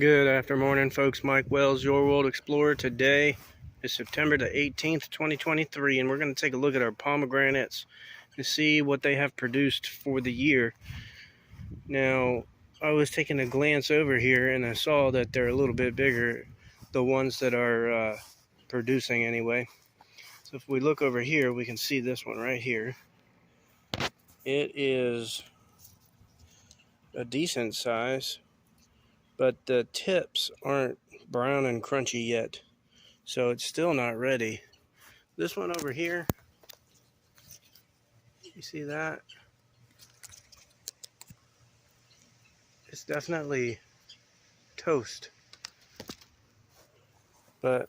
Good after morning, folks. Mike Wells, your world explorer. Today is September the 18th, 2023, and we're going to take a look at our pomegranates to see what they have produced for the year. Now, I was taking a glance over here and I saw that they're a little bit bigger, the ones that are producing anyway. So if we look over here, we can see this one right here. It is a decent size, but the tips aren't brown and crunchy yet. So it's still not ready. This one over here, you see that? It's definitely toast. But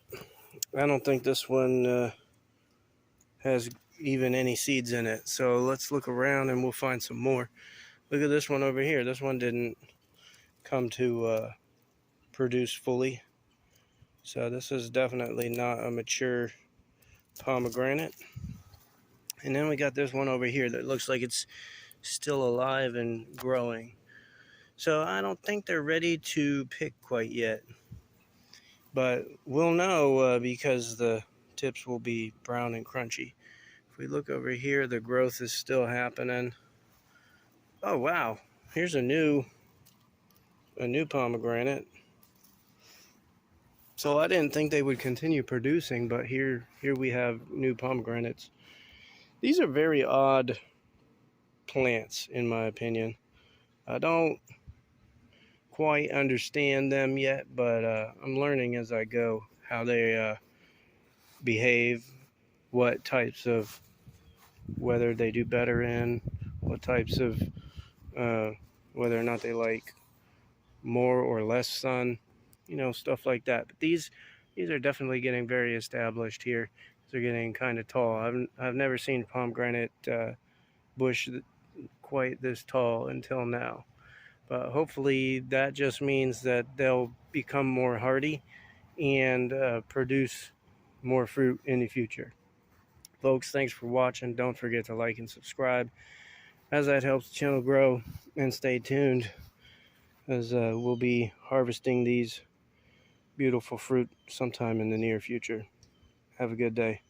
I don't think this one has even any seeds in it. So let's look around and we'll find some more. Look at this one over here. This one didn't come to produce fully. So this is definitely not a mature pomegranate. And then we got this one over here that looks like it's still alive and growing. So I don't think they're ready to pick quite yet. But we'll know because the tips will be brown and crunchy. If we look over here, the growth is still happening. Oh wow, here's a new pomegranate. So I didn't think they would continue producing, but here we have new pomegranates. These are very odd plants, in my opinion. I don't quite understand them yet, but I'm learning as I go how they behave, what types of weather they do better in, what types of whether or not they like more or less sun, stuff like that. But these are definitely getting very established here. They're getting kind of tall. I've never seen pomegranate bush quite this tall until now. But hopefully that just means that they'll become more hardy and produce more fruit in the future. Folks, thanks for watching. Don't forget to like and subscribe, as that helps the channel grow. And stay tuned, as we'll be harvesting these beautiful fruit sometime in the near future. Have a good day.